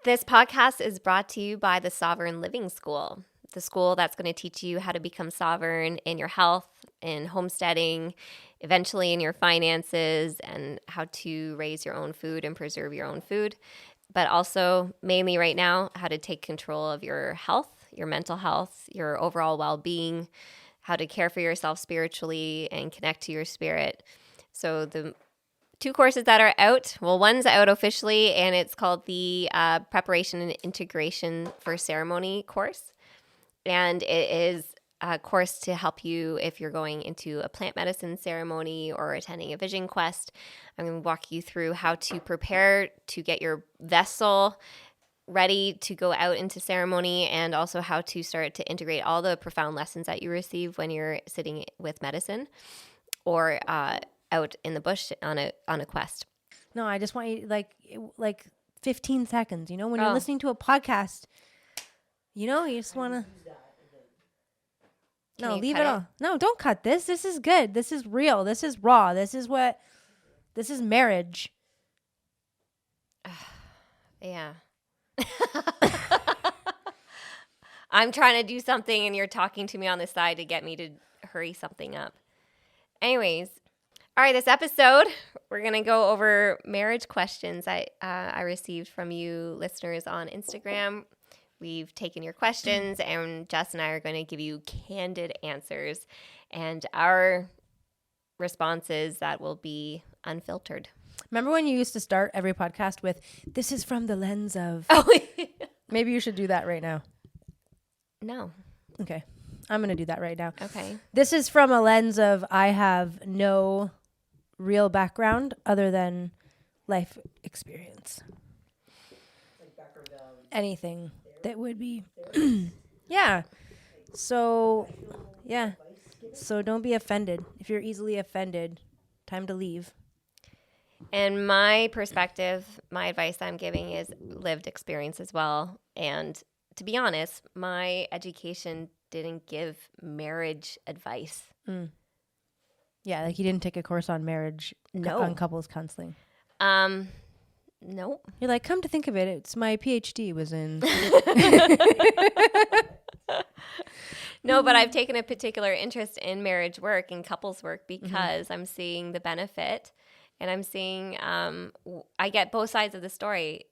This podcast is brought to you by the Sovereign Living School, the school that's going to teach you how to become sovereign in your health, in homesteading, eventually in your finances, and how to raise your own food and preserve your own food. But also, mainly right now, how to take control of your health, your mental health, your overall well-being, how to care for yourself spiritually and connect to your spirit. So the 2 courses that are out. Well, one's out officially, and it's called the Preparation and Integration for Ceremony course. And it is a course to help you if you're going into a plant medicine ceremony or attending a vision quest. I'm going to walk you through how to prepare to get your vessel ready to go out into ceremony, and also how to start to integrate all the profound lessons that you receive when you're sitting with medicine or out in the bush on a quest. No, I just want you like 15 seconds, when you're listening to a podcast, you just want to. No, leave it all. No, don't cut this. This is good. This is real. This is raw. This is marriage. Yeah. I'm trying to do something and you're talking to me on the side to get me to hurry something up. Anyways. All right, this episode, we're going to go over marriage questions I received from you listeners on Instagram. We've taken your questions, and Jess and I are going to give you candid answers and our responses that will be unfiltered. Remember when you used to start every podcast with, "This is from the lens of..." Oh, Maybe you should do that right now. No. Okay, I'm going to do that right now. Okay. This is from a lens of, I have no real background other than life experience. Anything that would be yeah. So don't be offended. If you're easily offended, time to leave. And my perspective, my advice I'm giving is lived experience as well. And to be honest, my education didn't give marriage advice. Yeah, like you didn't take a course on marriage, on couples counseling. Nope. You're like, come to think of it, it's my PhD was in. No, but I've taken a particular interest in marriage work and couples work because I'm seeing the benefit, and I'm seeing I get both sides of the story.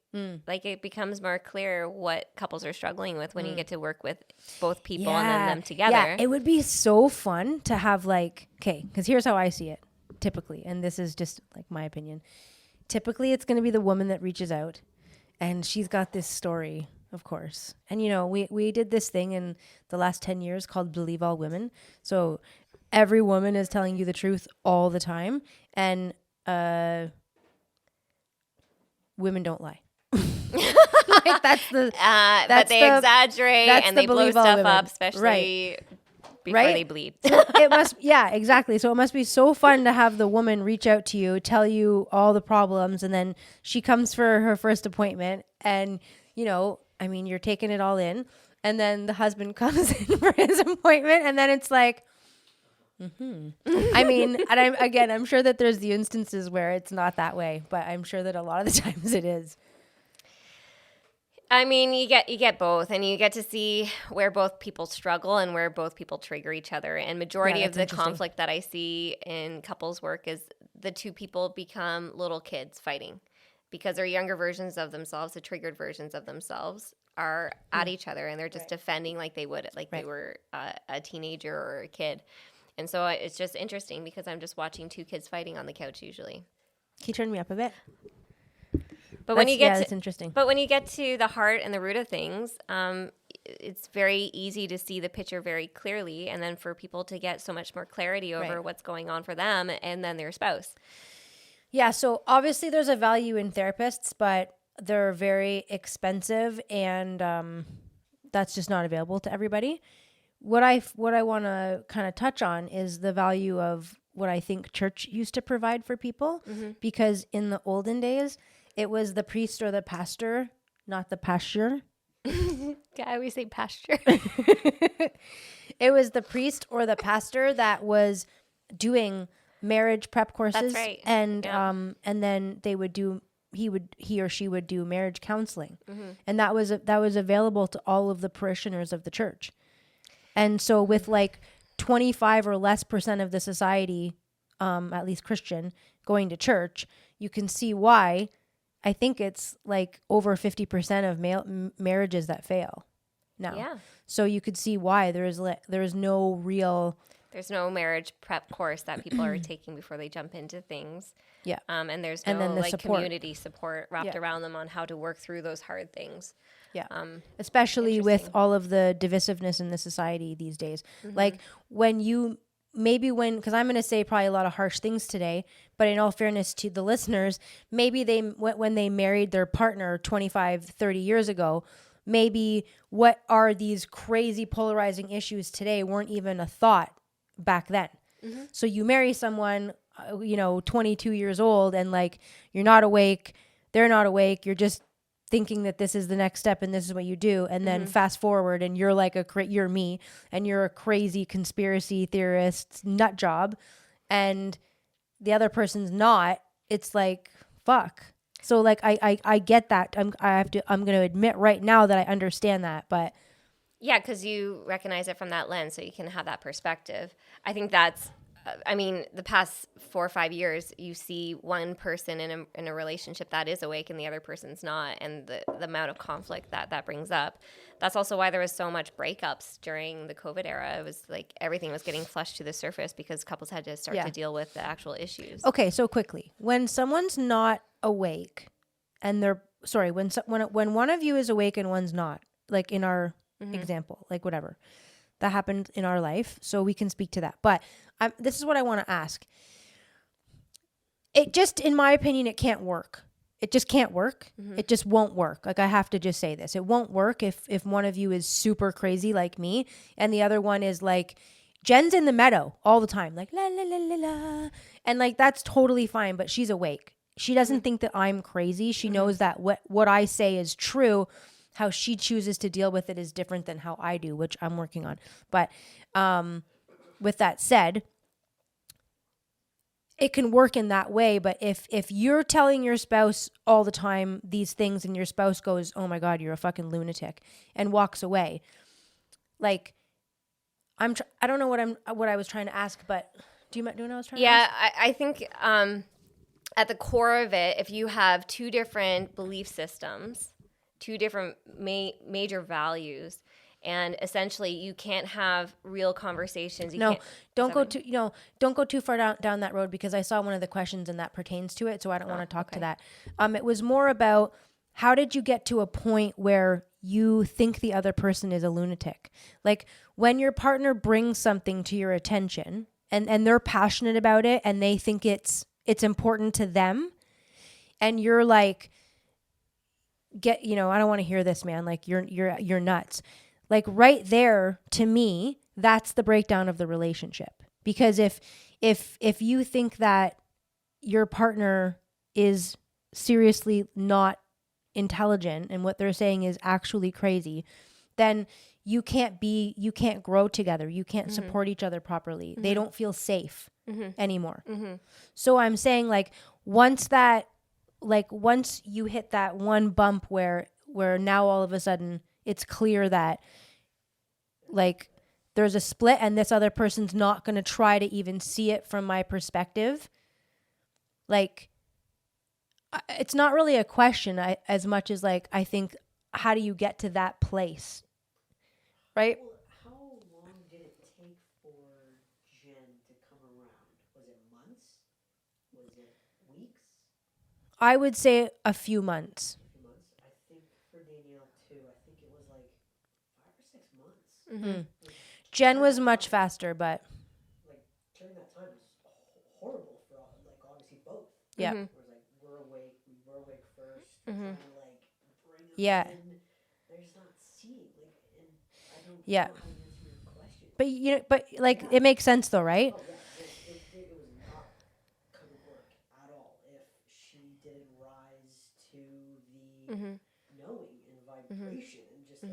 Like it becomes more clear what couples are struggling with when you get to work with both people and then them together. Yeah, it would be so fun to have because here's how I see it typically, and this is just like my opinion. Typically, it's going to be the woman that reaches out, and she's got this story, of course. And, we did this thing in the last 10 years called Believe All Women. So every woman is telling you the truth all the time, and women don't lie. That's the but they exaggerate and they blow stuff up, especially before they bleed. So it must, exactly. So it must be so fun to have the woman reach out to you, tell you all the problems, and then she comes for her first appointment, and you're taking it all in, and then the husband comes in for his appointment, and then it's like, and I'm sure that there's the instances where it's not that way, but I'm sure that a lot of the times it is. I mean, you get both, and you get to see where both people struggle and where both people trigger each other. And majority of the conflict that I see in couples work is the 2 people become little kids fighting because they're younger versions of themselves, the triggered versions of themselves are at each other, and they're just defending like they would, they were a teenager or a kid. And so it's just interesting because I'm just watching 2 kids fighting on the couch usually. Can you turn me up a bit? But when you get that's interesting. But when you get to the heart and the root of things, it's very easy to see the picture very clearly, and then for people to get so much more clarity over what's going on for them and then their spouse. Yeah, so obviously there's a value in therapists, but they're very expensive, and that's just not available to everybody. What I want to kind of touch on is the value of what I think church used to provide for people, because in the olden days, it was the priest or the pastor, not the pastor. Yeah, I always say pasture. It was the priest or the pastor that was doing marriage prep courses. That's right. And and then they would do he or she would do marriage counseling, and that was available to all of the parishioners of the church. And so with like 25 or less percent of the society, at least Christian, going to church, you can see why. I think it's like over 50% of marriages that fail now. Yeah. So you could see why there's no real. There's no marriage prep course that people are taking before they jump into things. Yeah. And there's And no then the like support. community support wrapped around them on how to work through those hard things. Yeah. Especially with all of the divisiveness in the society these days. Like because I'm going to say probably a lot of harsh things today, but in all fairness to the listeners, maybe when they married their partner 25, 30 years ago, maybe what are these crazy polarizing issues today weren't even a thought back then. So you marry someone, 22 years old, and like you're not awake, they're not awake, you're just thinking that this is the next step and this is what you do, and then fast forward and you're like you're me, and you're a crazy conspiracy theorist nut job, and the other person's not. It's like fuck. So like I get that. I'm going to admit right now that I understand that, but yeah, because you recognize it from that lens, so you can have that perspective. I think that's, the past 4 or 5 years, you see one person in a relationship that is awake and the other person's not, and the amount of conflict that brings up. That's also why there was so much breakups during the COVID era. It was like everything was getting flushed to the surface because couples had to start to deal with the actual issues. Okay, so quickly, when someone's not awake, and when one of you is awake and one's not, like in our example, like whatever that happened in our life, so we can speak to that. But this is what I want to ask. It just, in my opinion, it can't work. It just can't work. It just won't work. Like, I have to just say this. It won't work if one of you is super crazy like me and the other one is like, Jen's in the meadow all the time, like la la la la la, and like that's totally fine, but she's awake. She doesn't think that I'm crazy. She knows that what I say is true. How she chooses to deal with it is different than how I do, which I'm working on. But with that said, it can work in that way. But if you're telling your spouse all the time these things and your spouse goes, oh my God, you're a fucking lunatic, and walks away, like I don't know what I was trying to ask, but do you know what I was trying to ask? Yeah, I think at the core of it, if you have two different belief systems, two different major values, and essentially you can't have real conversations. Don't go too far down that road, because I saw one of the questions and that pertains to it, so I don't want to talk to that. It was more about, how did you get to a point where you think the other person is a lunatic? Like, when your partner brings something to your attention and they're passionate about it and they think it's important to them, and you're like, I don't want to hear this, man. Like, you're nuts. Like, right there, to me, that's the breakdown of the relationship. Because if you think that your partner is seriously not intelligent and what they're saying is actually crazy, then you can't grow together. You can't support each other properly. They don't feel safe anymore. So I'm saying, like, once you hit that one bump where now all of a sudden it's clear that, like, there's a split and this other person's not going to try to even see it from my perspective, like, it's not really a question as much as, like, I think, how do you get to that place, right? Well, how long did it take for Jen to come around? Was it months? Was it weeks? I would say a few months. I think for Danielle too, I think it was like 5 or 6 months. Like, Jen was much faster, but like, during that time it was horrible for obviously both. yeah. It was like, we were awake first, trying to like bring them Yeah. in. They're just not seeing, like, and I don't Yeah. know how to answer your question. But like, it makes sense though, right? Oh yeah, it was not gonna work at all if she didn't rise to the knowing and vibration and just like,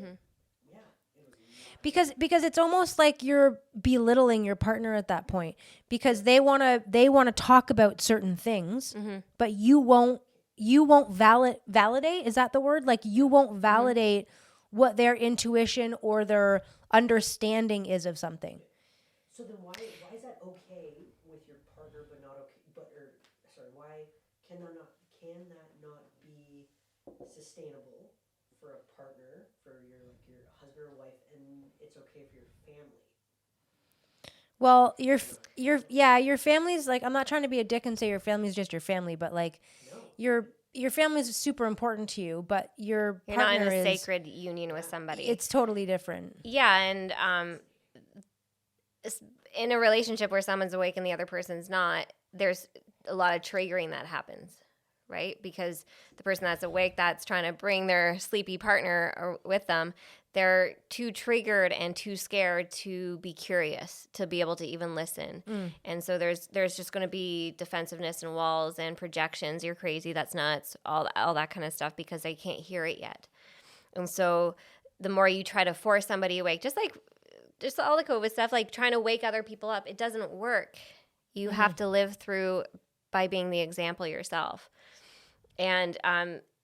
yeah, it was not. Because it's almost like you're belittling your partner at that point, because they want to talk about certain things, but you won't you won't validate. Is that the word? Like you won't validate what their intuition or their understanding is of something. So then why is that okay with your partner but not okay why can that not be sustainable for a partner, for your husband or wife, and it's okay for your family? Well, your family's like, I'm not trying to be a dick and say your family's just your family, but like No. your family's super important to you, but your You're not in partner a is sacred union with somebody. It's totally different. Yeah, and in a relationship where someone's awake and the other person's not, there's a lot of triggering that happens, right? Because the person that's awake that's trying to bring their sleepy partner with them, they're too triggered and too scared to be curious, to be able to even listen. And so there's just going to be defensiveness and walls and projections. You're crazy. That's nuts. All that kind of stuff because they can't hear it yet. And so the more you try to force somebody awake, just all the COVID stuff, like trying to wake other people up, it doesn't work. You have to live through by being the example yourself. And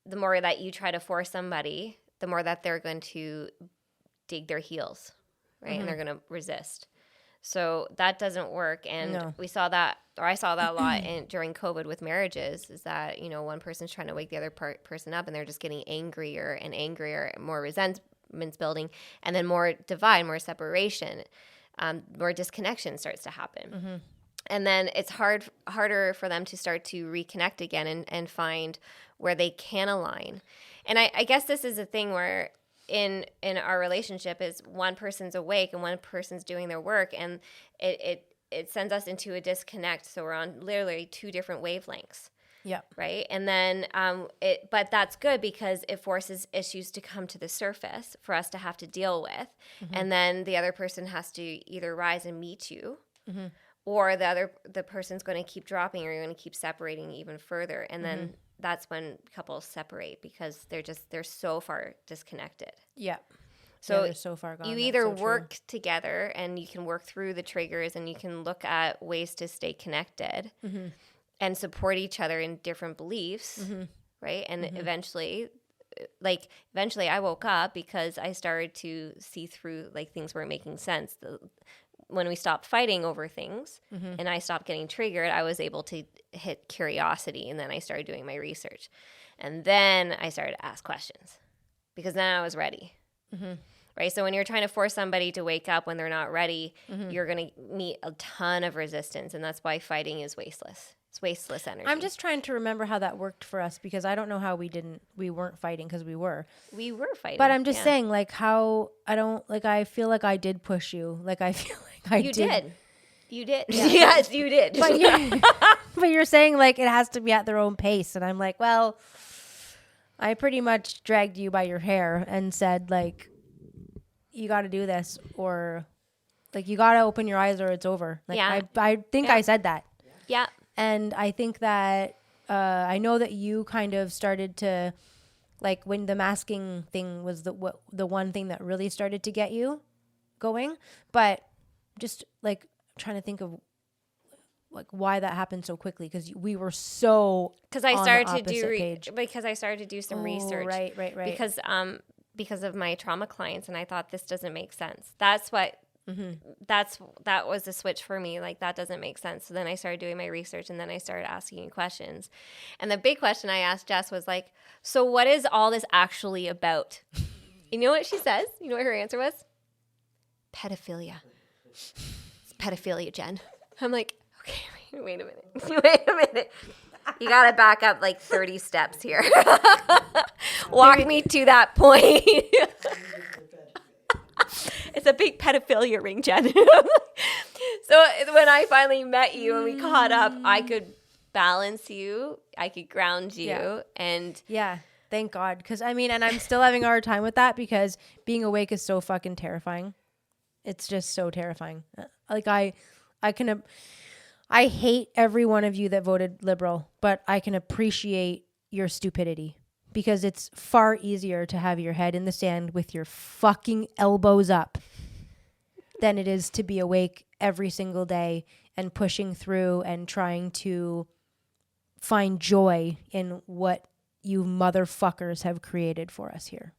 the more that you try to force somebody, the more that they're going to dig their heels, right? And they're going to resist. So that doesn't work. And we saw that, or I saw that a lot during COVID with marriages, is that, one person's trying to wake the other person up and they're just getting angrier and angrier, more resentments building, and then more divide, more separation, more disconnection starts to happen. And then it's harder for them to start to reconnect again and find where they can align. And I guess this is a thing where in our relationship is one person's awake and one person's doing their work, and it sends us into a disconnect. So we're on literally two different wavelengths. Yeah. Right. And then, but that's good because it forces issues to come to the surface for us to have to deal with. And then the other person has to either rise and meet you, or the person's going to keep dropping, or you're going to keep separating even further. And then that's when couples separate because they're so far disconnected. Yeah. So they're so far gone. You either work together and you can work through the triggers and you can look at ways to stay connected and support each other in different beliefs, right? And eventually I woke up because I started to see through, like, things weren't making sense. When we stopped fighting over things and I stopped getting triggered, I was able to hit curiosity, and then I started doing my research. And then I started to ask questions because then I was ready. Right? So when you're trying to force somebody to wake up when they're not ready, you're going to meet a ton of resistance, and that's why fighting is wasteless. It's wasteless energy. I'm just trying to remember how that worked for us because I don't know how we weren't fighting because we were. We were fighting. But I'm just saying, like, how I feel like I did push you. Like, I feel like I did. You did. Yeah. Yes, you did. But you're saying, like, it has to be at their own pace. And I'm like, well, I pretty much dragged you by your hair and said, like, you got to do this, or, like, you got to open your eyes or it's over. Like, I think I said that. Yeah. And I think that I know that you kind of started to, like, when the masking thing was the one thing that really started to get you going. But just, like, trying to think of, like, why that happened so quickly, because we were so because I started to do some research. Right. Because of my trauma clients, and I thought, this doesn't make sense. That's what. That was the switch for me. Like, that doesn't make sense. So then I started doing my research, and then I started asking you questions. And the big question I asked Jess was, like, so what is all this actually about? You know what she says? You know what her answer was? Pedophilia. It's pedophilia, Jen. I'm like, okay, wait a minute. You got to back up like 30 steps here. Walk me to that point. It's a big pedophilia ring, Jen. So when I finally met you and we caught up, I could balance you. I could ground you. Yeah. And yeah, thank God. Because, I mean, and I'm still having a hard time with that because being awake is so fucking terrifying. It's just so terrifying. Like, I hate every one of you that voted Liberal, but I can appreciate your stupidity. Because it's far easier to have your head in the sand with your fucking elbows up than it is to be awake every single day and pushing through and trying to find joy in what you motherfuckers have created for us here.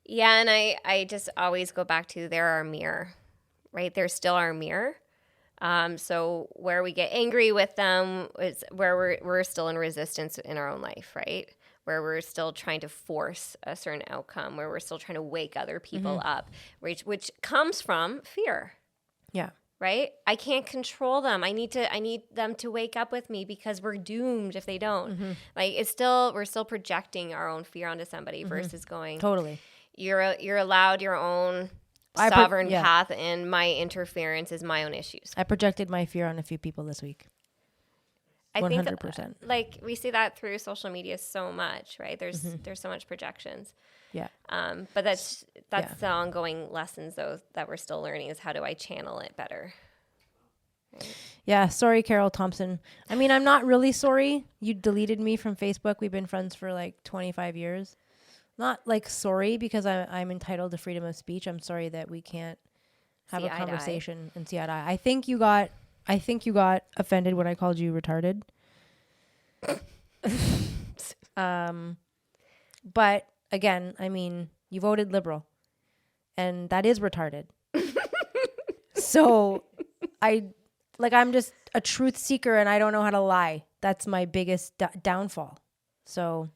Yeah, and I just always go back to they're our mirror, right? They're still our mirror. So where we get angry with them is where we're still in resistance in our own life, right? Where we're still trying to force a certain outcome, where we're still trying to wake other people up, which comes from fear. Yeah. Right? I can't control them. I need them to wake up with me because we're doomed if they don't. Like we're still projecting our own fear onto somebody versus going, Totally. You're allowed your own sovereign path, and my interference is my own issues. I projected my fear on a few people this week. 100%. think like we see that through social media so much, right? There's so much projections. Yeah. But that's the ongoing lessons though that we're still learning is how do I channel it better? Right? Yeah. Sorry, Carol Thompson. I mean, I'm not really sorry. You deleted me from Facebook. We've been friends for like 25 years. Not like sorry because I'm entitled to freedom of speech. I'm sorry that we can't have See a eye to conversation and see eye to eye. I think you got offended when I called you retarded. But again, I mean, you voted Liberal, and that is retarded. So I'm just a truth seeker, and I don't know how to lie. That's my biggest downfall. So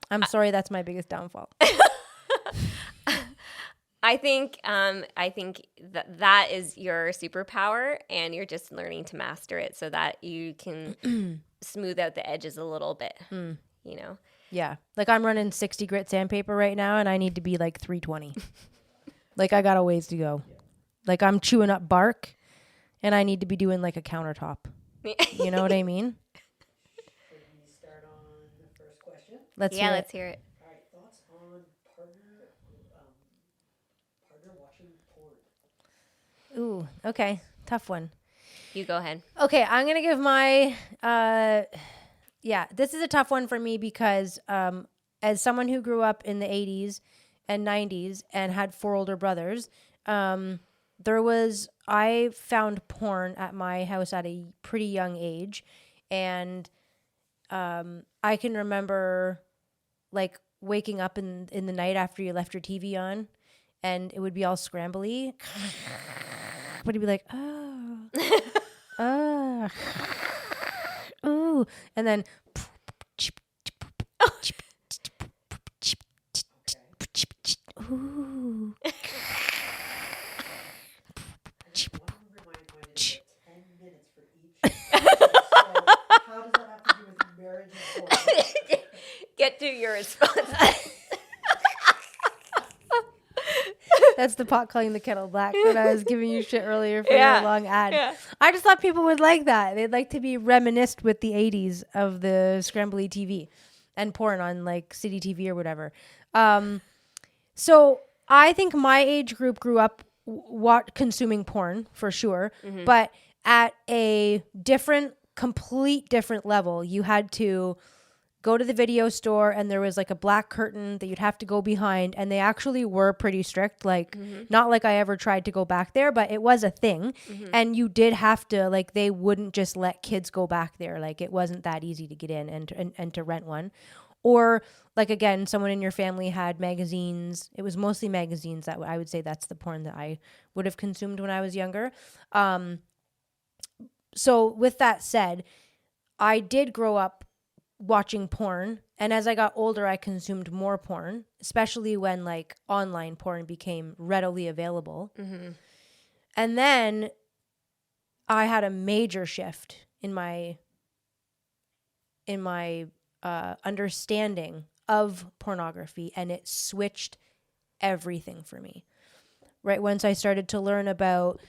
I'm sorry, that's my biggest downfall. I think that is your superpower, and you're just learning to master it so that you can smooth out the edges a little bit. You know. Yeah, like I'm running 60 grit sandpaper right now, and I need to be like 320. Like I got a ways to go. Like I'm chewing up bark, and I need to be doing like a countertop. You know what I mean? Should we start on the first question? Let's hear it. All right, thoughts on partner watching porn? Ooh, okay, tough one. You go ahead. Okay, I'm gonna give my this is a tough one for me because as someone who grew up in the 80s and 90s and had 4 older brothers, I found porn at my house at a pretty young age, and I can remember like waking up in the night after you left your TV on, and it would be all scrambly, but it'd be like, oh, ooh, and then ooh. Reminded 10 minutes for each. So how does that have to do with marriage and porn? Get to your response. That's the pot calling the kettle black when I was giving you shit earlier for your long ad. Yeah. I just thought people would like that. They'd like to be reminisced with the 80s of the scrambly TV and porn on like City TV or whatever. So I think my age group grew up consuming porn for sure, but at a complete different level. You had to go to the video store, and there was like a black curtain that you'd have to go behind, and they actually were pretty strict. Like not like I ever tried to go back there, but it was a thing. And you did have to, like, they wouldn't just let kids go back there. Like it wasn't that easy to get in and to rent one. Or like, again, someone in your family had magazines. It was mostly magazines that I would say that's the porn that I would have consumed when I was younger. So with that said, I did grow up watching porn, and as I got older I consumed more porn, especially when like online porn became readily available. And then I had a major shift in my understanding of pornography, and it switched everything for me. Right once I started to learn about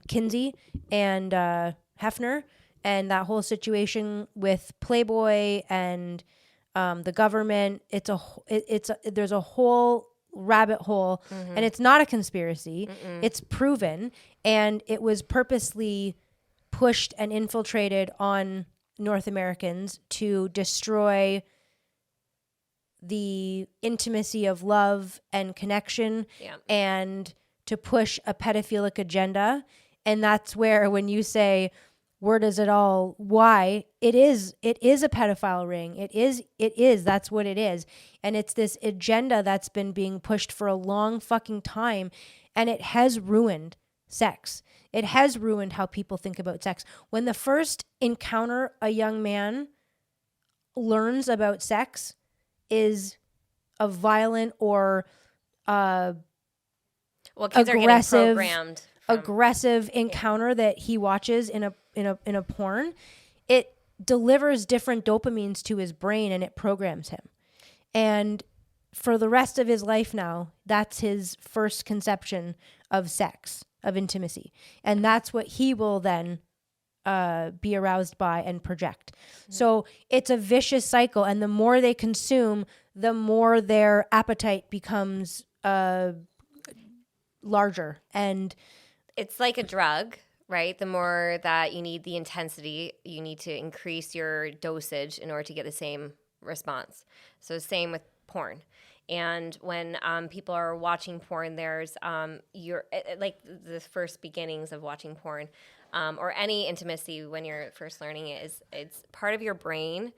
Kinsey and Hefner and that whole situation with Playboy and the government, there's a whole rabbit hole, and it's not a conspiracy. It's proven, and it was purposely pushed and infiltrated on North Americans to destroy the intimacy of love and connection, and to push a pedophilic agenda. And that's where, when you say where does it all, why it is a pedophile ring. It is, that's what it is. And it's this agenda that's been being pushed for a long fucking time. And it has ruined sex. It has ruined how people think about sex. When the first encounter a young man learns about sex is a violent or kids are getting programmed aggressive encounter that he watches in a porn, it delivers different dopamines to his brain and it programs him. And for the rest of his life now, that's his first conception of sex, of intimacy. And that's what he will then be aroused by and project. Mm-hmm. So it's a vicious cycle. And the more they consume, the more their appetite becomes larger. And it's like a drug, right? The more that you need the intensity, you need to increase your dosage in order to get the same response. So same with porn. And when people are watching porn, there's like the first beginnings of watching porn or any intimacy when you're first learning it is it's part of your brain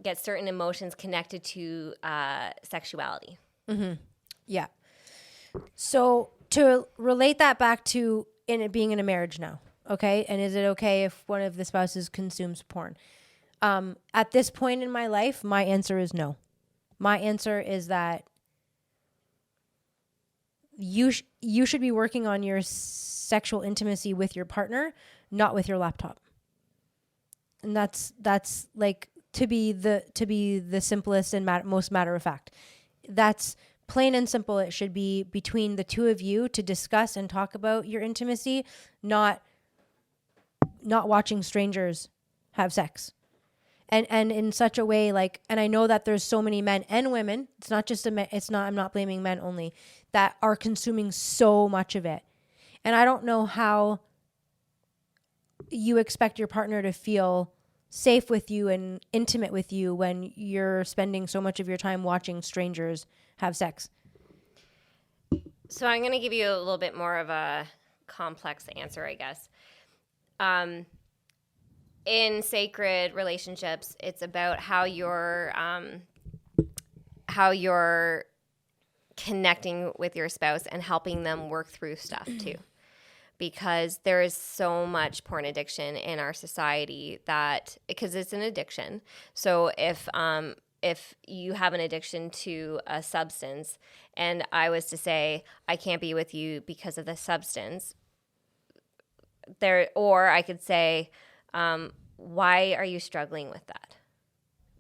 gets certain emotions connected to sexuality. Mm-hmm. Yeah. So to relate that back to it being in a marriage now, okay? And is it okay if one of the spouses consumes porn? At this point in my life, my answer is no. My answer is that you should be working on your sexual intimacy with your partner, not with your laptop. And that's like to be the simplest and most matter of fact. That's plain and simple. It should be between the two of you to discuss and talk about your intimacy, not watching strangers have sex. And in such a way, like, and I know that there's so many men and women, it's not just I'm not blaming men only, that are consuming so much of it. And I don't know how you expect your partner to feel safe with you and intimate with you when you're spending so much of your time watching strangers have sex. So I'm going to give you a little bit more of a complex answer, I guess. In sacred relationships, it's about how you're connecting with your spouse and helping them work through stuff too. Because there is so much porn addiction in our society because it's an addiction. So if you have an addiction to a substance and I was to say, I can't be with you because of the substance, or I could say, why are you struggling with that?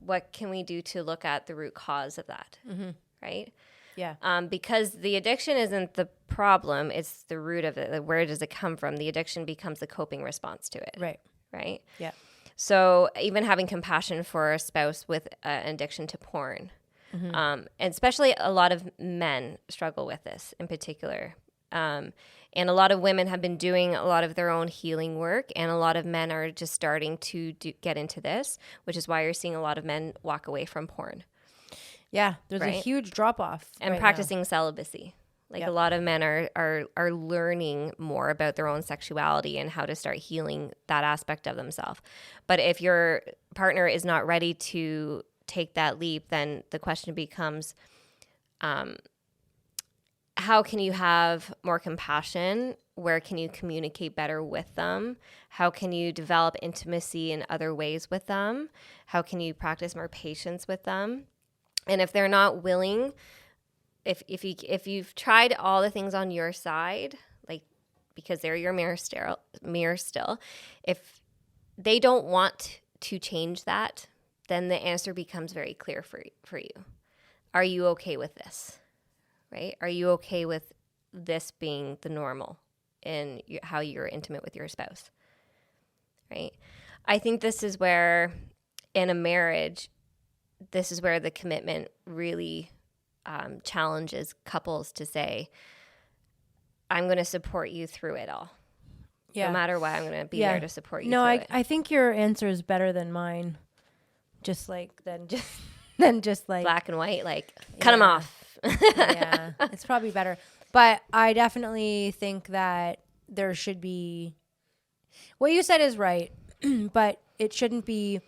What can we do to look at the root cause of that? Mm-hmm. Right? Yeah. Because the addiction isn't the problem, it's the root of it. Where does it come from? The addiction becomes a coping response to it. Right. Right? Yeah. So even having compassion for a spouse with an addiction to porn, mm-hmm. And especially a lot of men struggle with this in particular. And a lot of women have been doing a lot of their own healing work, and a lot of men are just starting to get into this, which is why you're seeing a lot of men walk away from porn. Yeah, there's a huge drop-off. And practicing celibacy. Like a lot of men are learning more about their own sexuality and how to start healing that aspect of themselves. But if your partner is not ready to take that leap, then the question becomes, how can you have more compassion? Where can you communicate better with them? How can you develop intimacy in other ways with them? How can you practice more patience with them? And if they're not willing, if you've tried all the things on your side, like because they're your mirror still, if they don't want to change that, then the answer becomes very clear for you. Are you okay with this? Right? Are you okay with this being the normal in how you're intimate with your spouse? Right? I think this is where, in a marriage, this is where the commitment really challenges couples to say, I'm going to support you through it all. Yeah. No matter what, I'm going to be there to support you through it. I think your answer is better than mine. Just like, just like black and white, like cut them off. Yeah, it's probably better. But I definitely think that there should be, what you said is right. but it shouldn't be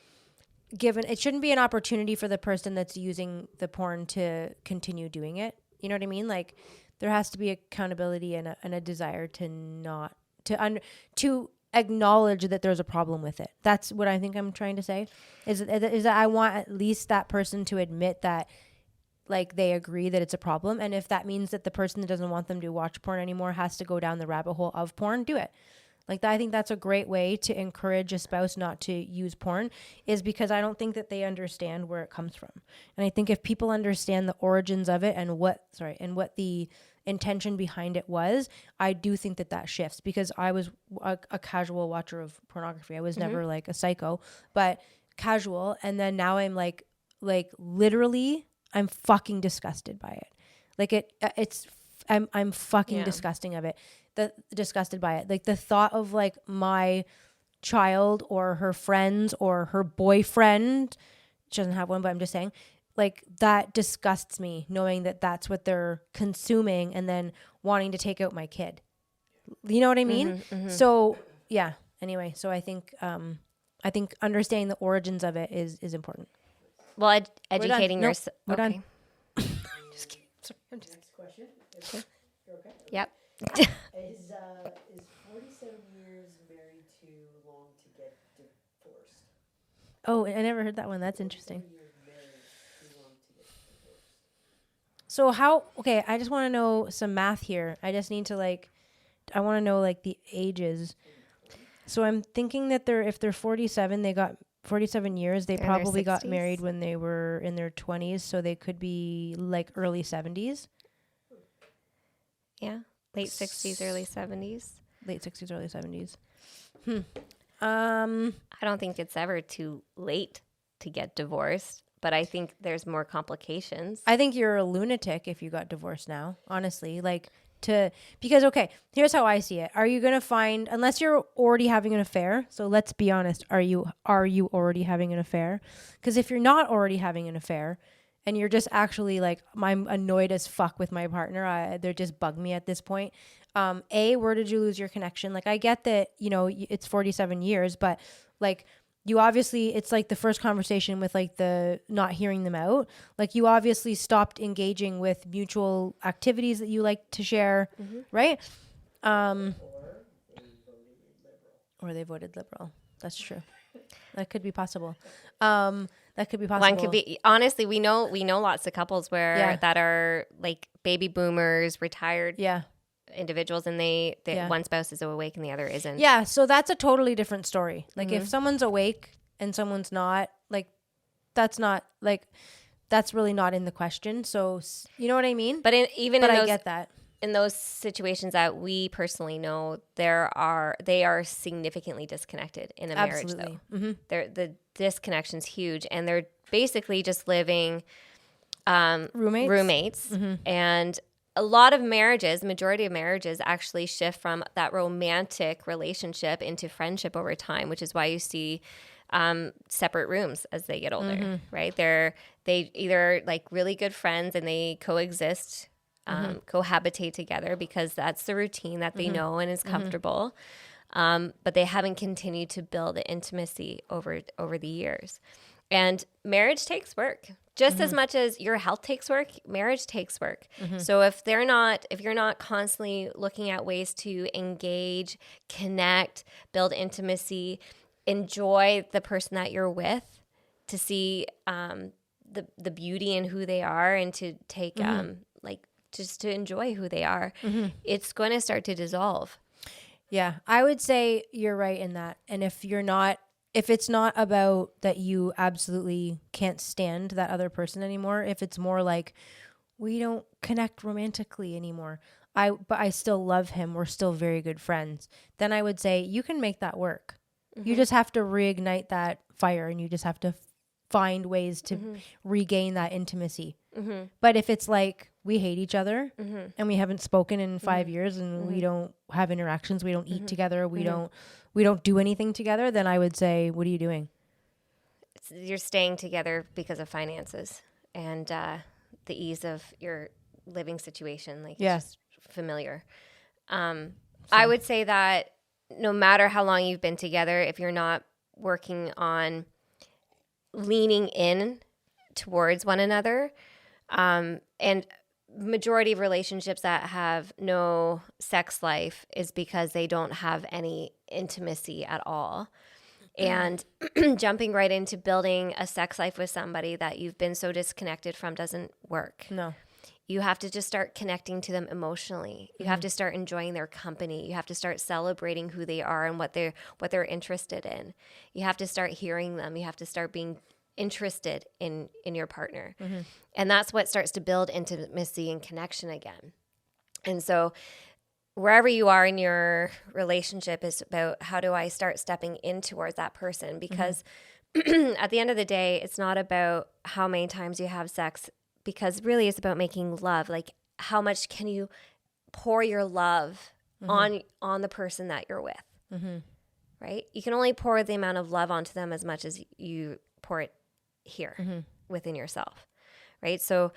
given. It shouldn't be an opportunity for the person that's using the porn to continue doing it. You know what I mean? Like there has to be accountability and a desire to not to acknowledge that there's a problem with it. That's what I think I'm trying to say. Is that I want at least that person to admit that like they agree that it's a problem, and if that means that the person that doesn't want them to watch porn anymore has to go down the rabbit hole of porn, do it. Like that, I think that's a great way to encourage a spouse not to use porn, is because I don't think that they understand where it comes from. And I think if people understand the origins of it and what the intention behind it was, I do think that shifts, because I was a casual watcher of pornography. I was never like a psycho, but casual. And then now I'm like literally I'm fucking disgusted by it. Like I'm fucking disgusting of it. Disgusted by it. Like the thought of like my child or her friends or her boyfriend, she doesn't have one, but I'm just saying, like that disgusts me, knowing that that's what they're consuming and then wanting to take out my kid. You know what I mean? So yeah. Anyway, so I think understanding the origins of it is important. Well, educating yourself. We're Okay. done. Just kidding. Sorry, I'm just Next question. You're okay? Yep. Is 47 years married too long to get divorced? Oh, I never heard that one. That's interesting. 47 years married too long to get divorced. So okay, I just want to know some math here. I just need to I want to know like the ages. So I'm thinking that if they're 47, they got 47 years. They probably got married when they were in their 20s. So they could be like early 70s. Yeah. Late 60s, early 70s. Late 60s, early 70s. I don't think it's ever too late to get divorced, but I think there's more complications. I think you're a lunatic if you got divorced now, honestly. Because okay, here's how I see it. Are you going to find, unless you're already having an affair, so let's be honest, are you already having an affair? Because if you're not already having an affair and you're just actually like, I'm annoyed as fuck with my partner, they just bug me at this point. Where did you lose your connection? Like I get that, it's 47 years, but like you obviously, it's like the first conversation with like the not hearing them out. Like you obviously stopped engaging with mutual activities that you like to share, right? Or they voted liberal. That's true. That could be possible. That could be possible. One could be, honestly, we know lots of couples that are like baby boomers, retired individuals, and they one spouse is awake and the other isn't. Yeah, so that's a totally different story. Like if someone's awake and someone's not, like that's really not in the question. So you know what I mean? But I get that. In those situations that we personally know, they are significantly disconnected in a marriage, though. The disconnection's huge, and they're basically just living roommates. And a lot of marriages, majority of marriages, actually shift from that romantic relationship into friendship over time, which is why you see separate rooms as they get older, right? They either like really good friends and they coexist, cohabitate together because that's the routine that they know and is comfortable. But they haven't continued to build the intimacy over the years. And marriage takes work. Just as much as your health takes work, marriage takes work. So if you're not constantly looking at ways to engage, connect, build intimacy, enjoy the person that you're with, to see the beauty in who they are, and to take just to enjoy who they are, it's going to start to dissolve. Yeah, I would say you're right in that. And if it's not about that you absolutely can't stand that other person anymore, if it's more like we don't connect romantically anymore, but I still love him, we're still very good friends, then I would say you can make that work. You just have to reignite that fire, and you just have to find ways to regain that intimacy. But if it's like we hate each other and we haven't spoken in 5 years and we don't have interactions, we don't eat together, we don't do anything together, then I would say, what are you doing? You're staying together because of finances and the ease of your living situation. Like it's just familiar. I would say that no matter how long you've been together, if you're not working on leaning in towards one another. And majority of relationships that have no sex life is because they don't have any intimacy at all. And jumping right into building a sex life with somebody that you've been so disconnected from doesn't work. No. You have to just start connecting to them emotionally. You have to start enjoying their company. You have to start celebrating who they are and what they're interested in. You have to start hearing them. You have to start being interested in your partner. And that's what starts to build intimacy and connection again. And so wherever you are in your relationship is about, how do I start stepping in towards that person? Because at the end of the day, it's not about how many times you have sex, because really it's about making love. Like, how much can you pour your love on the person that you're with, right? You can only pour the amount of love onto them as much as you pour it here within yourself, right? So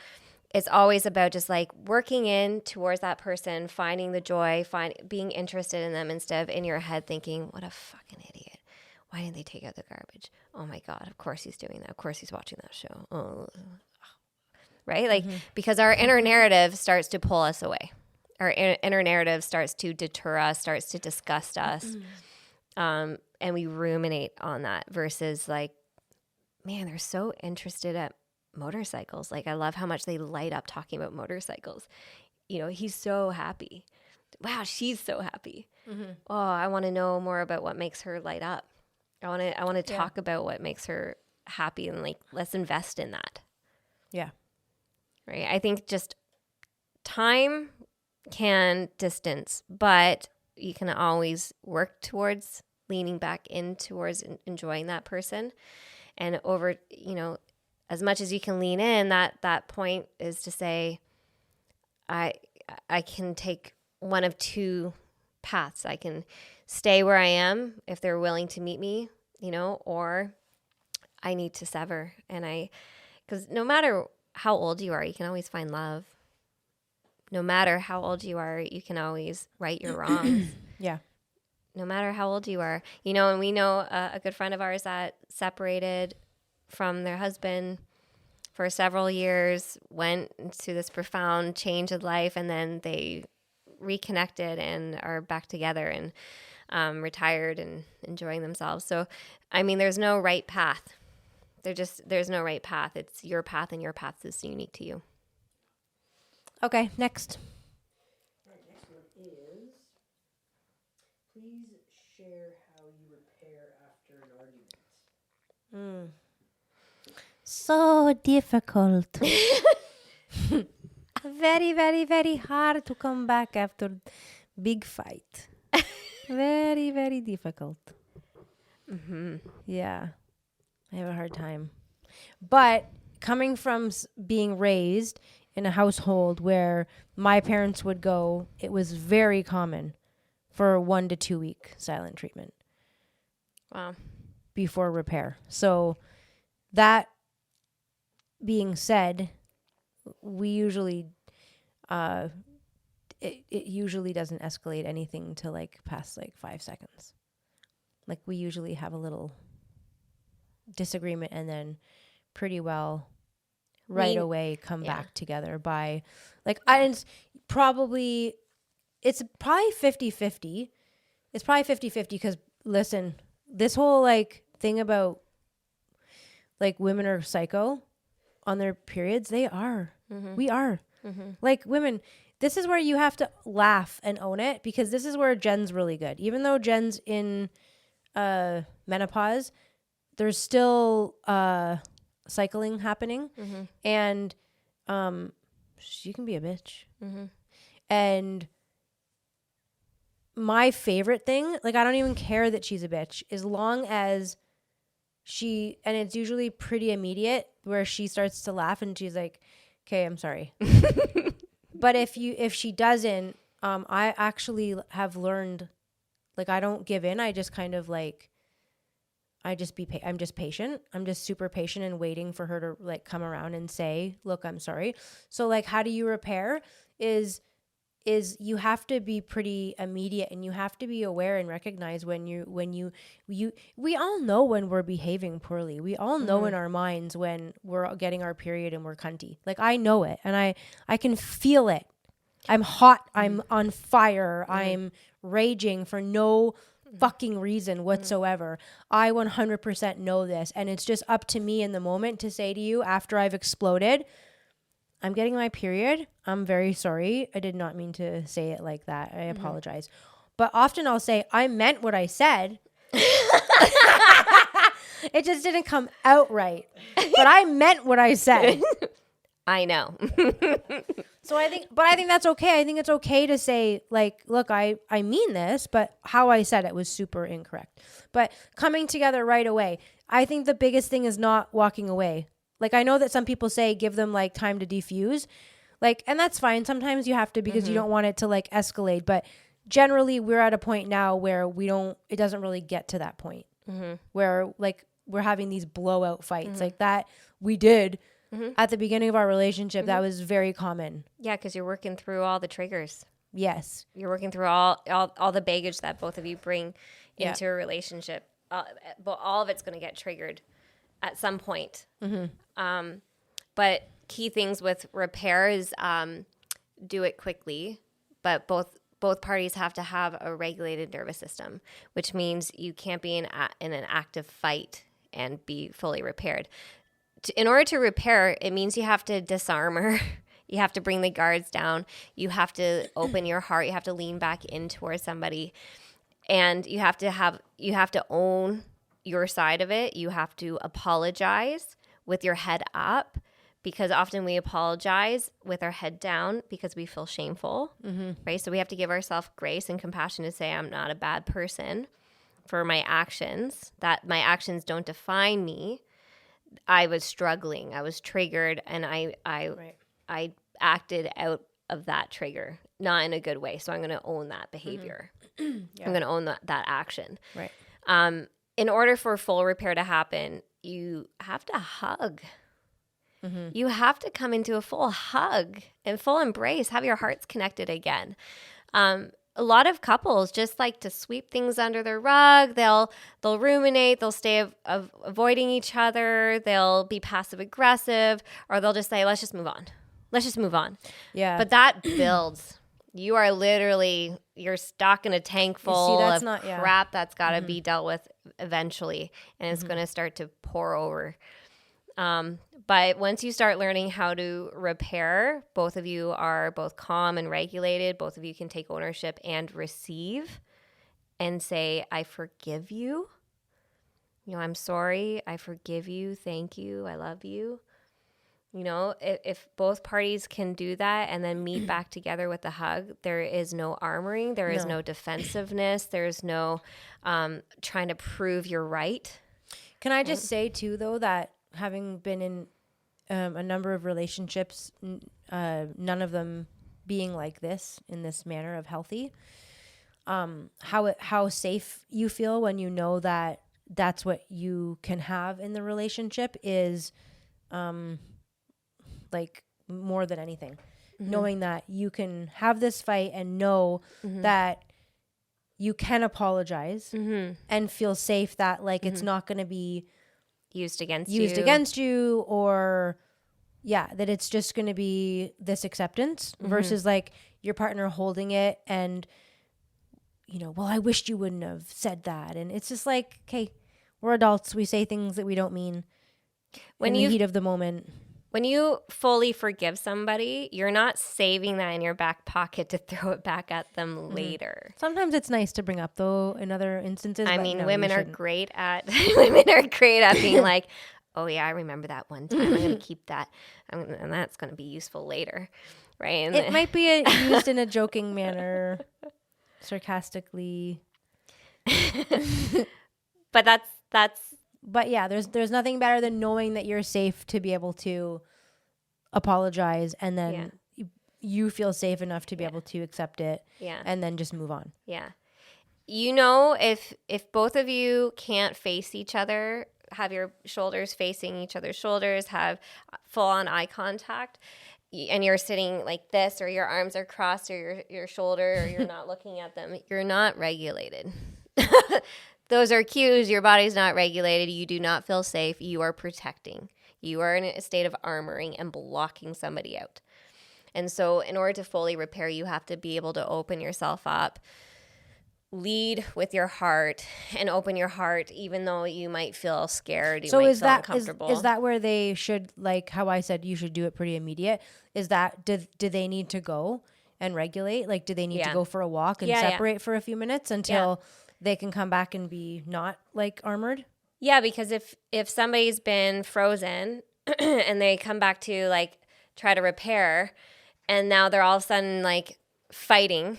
it's always about just like working in towards that person, finding the joy, being interested in them, instead of in your head thinking, what a fucking idiot. Why didn't they take out the garbage? Oh my God, of course he's doing that. Of course he's watching that show. Oh. Right? Like, because our inner narrative starts to pull us away. Our inner narrative starts to deter us, starts to disgust us. And we ruminate on that versus like, man, they're so interested at motorcycles. Like, I love how much they light up talking about motorcycles. You know, he's so happy. Wow, she's so happy. Oh, I want to know more about what makes her light up. I want to talk about what makes her happy, and like, let's invest in that. Yeah. Right. I think just time can distance, but you can always work towards leaning back in towards enjoying that person. And over, as much as you can lean in, that point is to say, I can take one of two paths. I can stay where I am if they're willing to meet me, or I need to sever. And because no matter how old you are, you can always find love. No matter how old you are, you can always right your wrongs. Yeah. No matter how old you are, and we know a good friend of ours that separated from their husband for several years, went into this profound change of life, and then they reconnected and are back together and retired and enjoying themselves. So, I mean, there's no right path. There's no right path. It's your path, and your path is unique to you. Okay, next. All right, next one is, please share how you repair after an argument. So difficult. Very, very, very hard to come back after big fight. Very, very difficult. Yeah. I have a hard time. But coming from being raised in a household where my parents would go, it was very common for 1 to 2 week silent treatment. Wow. Before repair. So that being said, we usually, it usually doesn't escalate anything to like past like 5 seconds. Like, we usually have a little disagreement and then pretty well away come back together by like, it's probably 50-50. It's probably 50-50 because listen, this whole like thing about like women are psycho on their periods, they are. We are. Like, women, this is where you have to laugh and own it, because this is where Jen's really good. Even though Jen's in menopause, there's still cycling happening, and she can be a bitch. And my favorite thing, like, I don't even care that she's a bitch, as long as and it's usually pretty immediate, where she starts to laugh and she's like, okay, I'm sorry. But if she doesn't, I actually have learned, like, I don't give in. I just kind of like, I'm just patient. I'm just super patient and waiting for her to like come around and say, look, I'm sorry. So like, how do you repair is is you have to be pretty immediate, and you have to be aware and recognize when we all know when we're behaving poorly. We all know in our minds when we're getting our period and we're cunty. Like, I know it, and I can feel it. I'm hot. I'm on fire. I'm raging for no fucking reason whatsoever. I 100% know this, and it's just up to me in the moment to say to you after I've exploded, I'm getting my period. I'm very sorry. I did not mean to say it like that. I apologize. But often I'll say, I meant what I said. It just didn't come out right. But I meant what I said. I know. So I think that's okay. I think it's okay to say, like, look, I mean this, but how I said it was super incorrect. But coming together right away, I think the biggest thing is not walking away. Like, I know that some people say give them like time to defuse, like, and that's fine. Sometimes you have to, because you don't want it to like escalate. But generally, we're at a point now where it doesn't really get to that point where like we're having these blowout fights like that. We did at the beginning of our relationship. That was very common. Yeah, because you're working through all the triggers. Yes. You're working through all the baggage that both of you bring into a relationship. But all of it's going to get triggered at some point. But key things with repair is do it quickly, but both parties have to have a regulated nervous system, which means you can't be in an active fight and be fully repaired. In order to repair, it means you have to disarm her. You have to bring the guards down. You have to open your heart. You have to lean back in towards somebody, and you have to own your side of it. You have to apologize with your head up, because often we apologize with our head down because we feel shameful, right? So we have to give ourselves grace and compassion to say, I'm not a bad person for my actions, that my actions don't define me. I was struggling. I was triggered, and I acted out of that trigger, not in a good way. So I'm going to own that behavior. I'm going to own that action. Right. In order for full repair to happen, you have to hug. You have to come into a full hug and full embrace, have your hearts connected again. A lot of couples just like to sweep things under the rug. They'll ruminate. They'll stay avoiding each other. They'll be passive aggressive, or they'll just say, let's just move on. Let's just move on. Yeah. But that builds. You are literally, you're stuck in a tank full of crap that's got to be dealt with eventually. And it's going to start to pour over. But once you start learning how to repair, both of you are both calm and regulated. Both of you can take ownership and receive and say, I forgive you. I'm sorry. I forgive you. Thank you. I love you. If both parties can do that and then meet back together with a hug, there is no armoring. There is no defensiveness. There's no trying to prove you're right. Can I just say too, though, that having been in a number of relationships, none of them being like this, in this manner of healthy, how safe you feel when you know that that's what you can have in the relationship is like more than anything. Knowing that you can have this fight and know that you can apologize and feel safe that like it's not going to be used against you, or that it's just going to be this acceptance versus like your partner holding it and well, I wished you wouldn't have said that. And it's just like, okay, we're adults, we say things that we don't mean in the heat of the moment. When you fully forgive somebody, you're not saving that in your back pocket to throw it back at them later. Sometimes it's nice to bring up, though, in other instances. I mean, women are great at being like, oh yeah, I remember that one time. I'm going to keep that, and that's going to be useful later, right? And it might be used in a joking manner, sarcastically. But that's. But yeah, there's nothing better than knowing that you're safe to be able to apologize, and then you feel safe enough to be able to accept it, and then just move on. Yeah. If both of you can't face each other, have your shoulders facing each other's shoulders, have full on eye contact, and you're sitting like this, or your arms are crossed, or your shoulder, or you're not looking at them, you're not regulated. Those are cues. Your body's not regulated. You do not feel safe. You are protecting. You are in a state of armoring and blocking somebody out. And so in order to fully repair, you have to be able to open yourself up, lead with your heart, and open your heart even though you might feel scared, you might feel uncomfortable. Is that where they should, like how I said you should do it pretty immediate? Is that, do they need to go and regulate? Like, do they need to go for a walk and separate for a few minutes until they can come back and be not like armored? Yeah, because if somebody's been frozen and they come back to like try to repair, and now they're all of a sudden like fighting,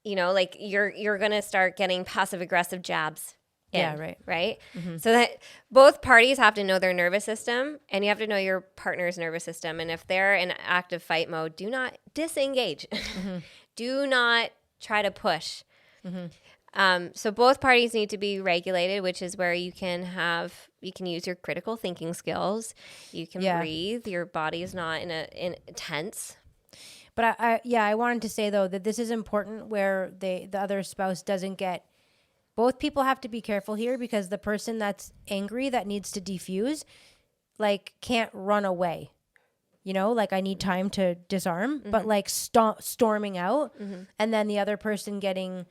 like you're gonna start getting passive aggressive jabs in, right? Mm-hmm. So that both parties have to know their nervous system, and you have to know your partner's nervous system. And if they're in active fight mode, do not disengage. Mm-hmm. Do not try to push. Mm-hmm. So both parties need to be regulated, which is where you can use your critical thinking skills. You can breathe. Your body is not in tense. But I wanted to say though that this is important where the other spouse doesn't get. Both people have to be careful here, because the person that's angry that needs to defuse, like, can't run away. Like, I need time to disarm, mm-hmm. but like storming out, mm-hmm. and then the other person getting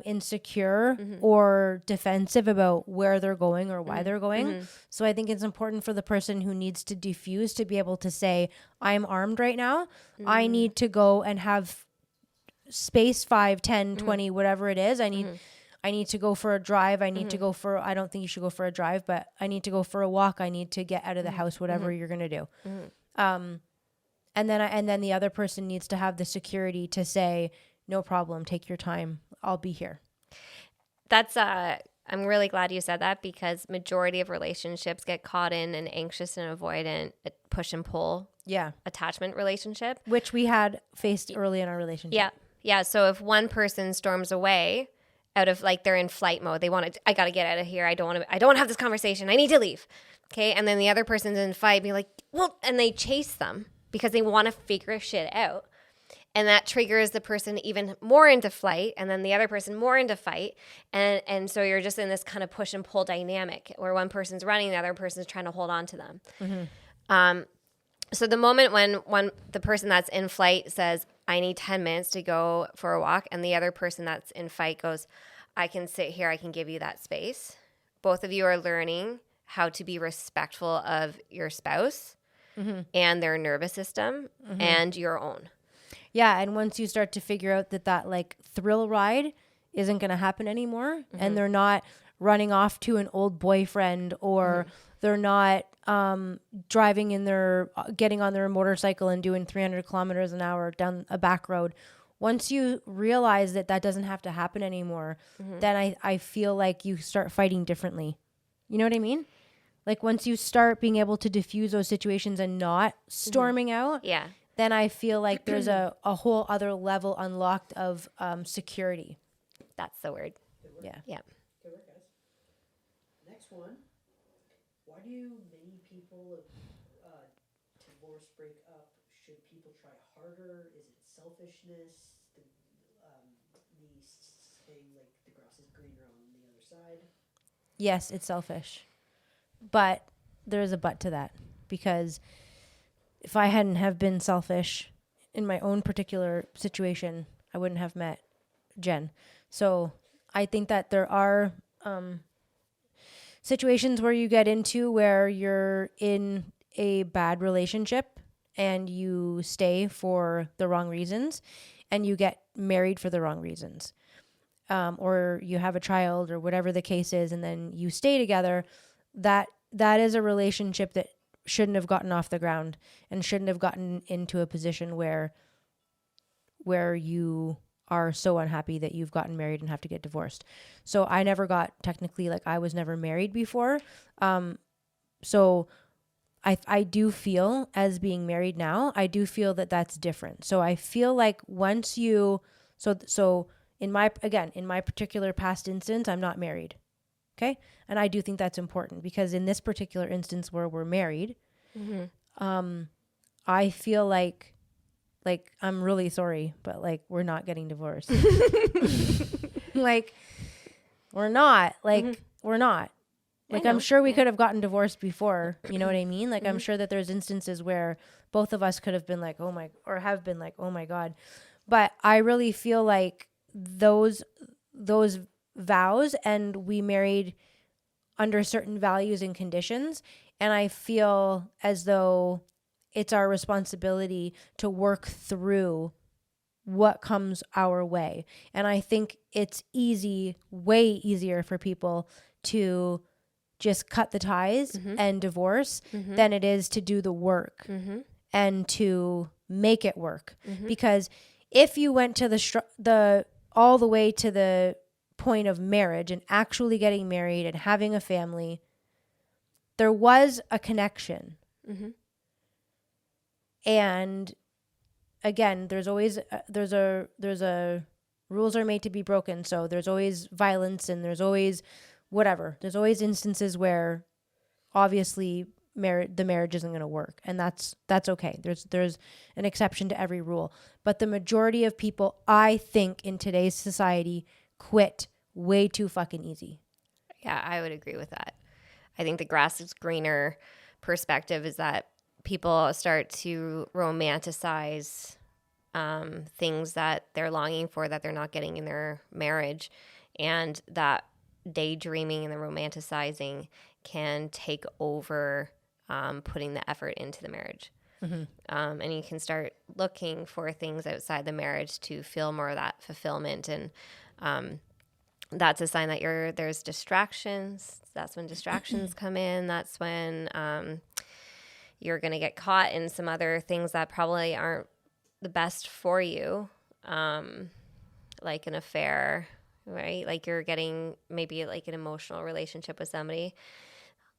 insecure mm-hmm. or defensive about where they're going or why mm-hmm. they're going. Mm-hmm. So I think it's important for the person who needs to defuse to be able to say, I'm armed right now. Mm-hmm. I need to go and have space 5, 10, mm-hmm. 20, whatever it is. I need to go for a drive. I need mm-hmm. to go for, I don't think you should go for a drive, but I need to go for a walk. I need to get out of the mm-hmm. house, whatever mm-hmm. you're going to do. Mm-hmm. And then the other person needs to have the security to say, no problem, take your time. I'll be here. That's I'm really glad you said that, because majority of relationships get caught in an anxious and avoidant push and pull attachment relationship, which we had faced early in our relationship. Yeah. So if one person storms away out of, like, they're in flight mode, I got to get out of here. I don't want to have this conversation. I need to leave. Okay. And then the other person's in fight, be like, well, and they chase them because they want to figure shit out. And that triggers the person even more into flight, and then the other person more into fight. And so you're just in this kind of push and pull dynamic where one person's running, the other person's trying to hold on to them. Mm-hmm. So the moment when the person that's in flight says, I need 10 minutes to go for a walk, and the other person that's in fight goes, I can sit here, I can give you that space. Both of you are learning how to be respectful of your spouse mm-hmm. and their nervous system mm-hmm. and your own. Yeah, and once you start to figure out that like thrill ride isn't going to happen anymore, mm-hmm. and they're not running off to an old boyfriend, or mm-hmm. they're not driving getting on their motorcycle and doing 300 kilometers an hour down a back road. Once you realize that doesn't have to happen anymore, mm-hmm. then I feel like you start fighting differently. You know what I mean? Like, once you start being able to diffuse those situations and not storming mm-hmm. out. Yeah. Then I feel like there's a whole other level unlocked of security. That's the word. Yeah. Good work, guys. Next one. Why do many people divorce break up? Should people try harder? Is it selfishness? The saying, like, the grass is greener on the other side? Yes, it's selfish. But there's a but to that, because if I hadn't have been selfish in my own particular situation, I wouldn't have met Jen. So I think that there are situations where you get into where you're in a bad relationship and you stay for the wrong reasons, and you get married for the wrong reasons. Or you have a child, or whatever the case is, and then you stay together. That is a relationship that shouldn't have gotten off the ground, and shouldn't have gotten into a position where you are so unhappy that you've gotten married and have to get divorced. So I never got, technically, like, I was never married before. So I do feel, as being married now, I do feel that that's different. So I feel like once you, so in my particular past instance, I'm not married. Okay. And I do think that's important, because in this particular instance where we're married, mm-hmm. I feel like I'm really sorry, but like we're not getting divorced. Like we're not. Like we're not. Like I'm sure we could have gotten divorced before, you know what I mean? Like I'm sure that there's instances where both of us could have been like, have been like, oh my God. But I really feel like those vows, and we married under certain values and conditions, and I feel as though it's our responsibility to work through what comes our way. And I think it's way easier for people to just cut the ties and divorce than it is to do the work and to make it work. Because if you went to the all the way to the point of marriage and actually getting married and having a family, there was a connection. And again, there's always there's a rules are made to be broken. So there's always violence, and there's always whatever. There's always instances where obviously the marriage isn't going to work, and that's okay. There's an exception to every rule. But the majority of people, I think, in today's society quit way too fucking easy. Yeah, I would agree with that. I think the grass is greener perspective is that people start to romanticize things that they're longing for that they're not getting in their marriage, and that daydreaming and the romanticizing can take over putting the effort into the marriage. And you can start looking for things outside the marriage to feel more of that fulfillment, and that's a sign that there's distractions. That's when distractions come in. That's when you're going to get caught in some other things that probably aren't the best for you, like an affair, right? Like you're getting maybe like an emotional relationship with somebody.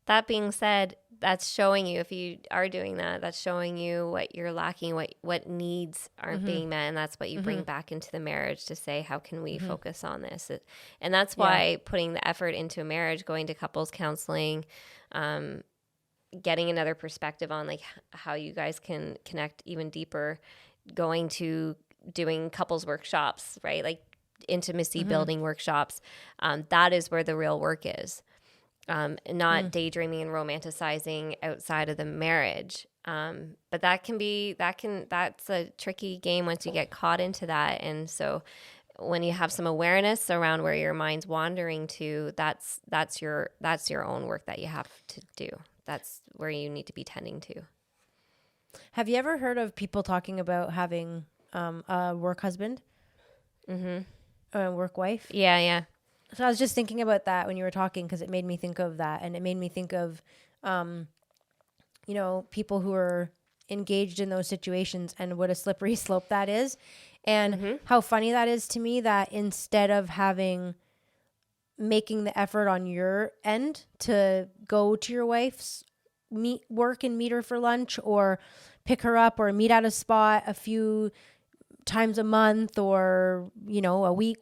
That being said, that's showing you, if you are doing that, that's showing you what you're lacking, what needs aren't being met. And that's what you bring back into the marriage to say, how can we focus on this? And that's why putting the effort into a marriage, going to couples counseling, getting another perspective on like how you guys can connect even deeper, going to doing couples workshops, right? Like intimacy building workshops. That is where the real work is. Not daydreaming and romanticizing outside of the marriage. But that's a tricky game once you get caught into that. And so when you have some awareness around where your mind's wandering to, that's your own work that you have to do. That's where you need to be tending to. Have you ever heard of people talking about having a work husband? A work wife? Yeah. So I was just thinking about that when you were talking, because it made me think of that, and it made me think of, people who are engaged in those situations and what a slippery slope that is, and how funny that is to me, that instead of making the effort on your end to go to your wife's work and meet her for lunch, or pick her up, or meet at a spot a few times a month, or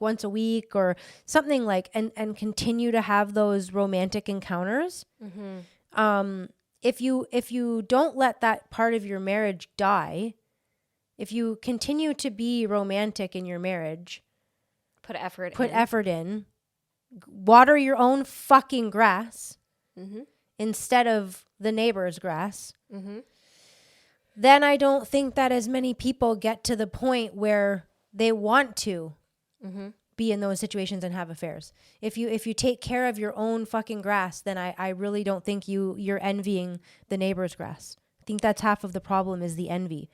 once a week or something, like, and continue to have those romantic encounters. If you don't let that part of your marriage die, if you continue to be romantic in your marriage, put effort in, water your own fucking grass instead of the neighbor's grass, then I don't think that as many people get to the point where they want to be in those situations and have affairs. If you take care of your own fucking grass, then I really don't think you're envying the neighbor's grass. I think that's half of the problem, is the envy.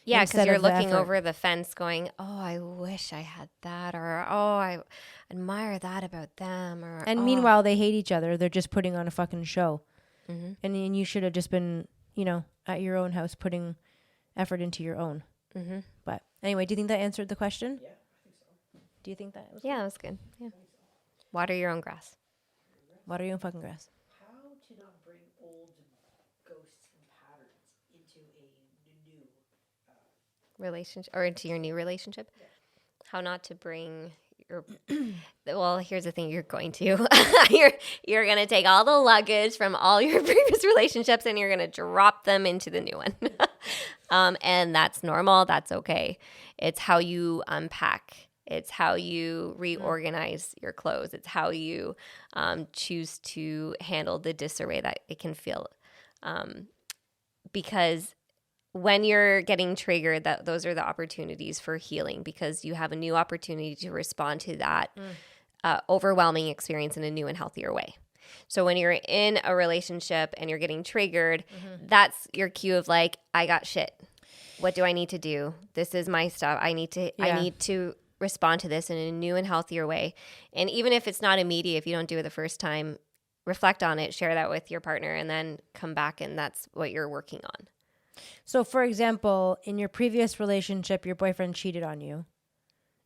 Yeah, because you're looking over the fence going, oh, I wish I had that, or oh, I admire that about them. And meanwhile, they hate each other. They're just putting on a fucking show. And you should have just been, at your own house, putting effort into your own. But anyway, do you think that answered the question? Yeah, I think so. Do you think that was good? Yeah, that was good. Yeah. Water your own grass. Water your own fucking grass. How to not bring old ghosts and patterns into a new relationship, or into your new relationship? Yeah. How not to bring your well, here's the thing, you're going to you're going to take all the luggage from all your previous relationships and you're going to drop them into the new one. And that's normal. That's okay. It's how you unpack. It's how you reorganize your clothes. It's how you choose to handle the disarray that it can feel. Because when you're getting triggered, that those are the opportunities for healing, because you have a new opportunity to respond to that overwhelming experience in a new and healthier way. So when you're in a relationship and you're getting triggered, that's your cue of like, I got shit. What do I need to do? This is my stuff. I need to respond to this in a new and healthier way. And even if it's not immediate, if you don't do it the first time, reflect on it, share that with your partner, and then come back, and that's what you're working on. So, for example, in your previous relationship, your boyfriend cheated on you.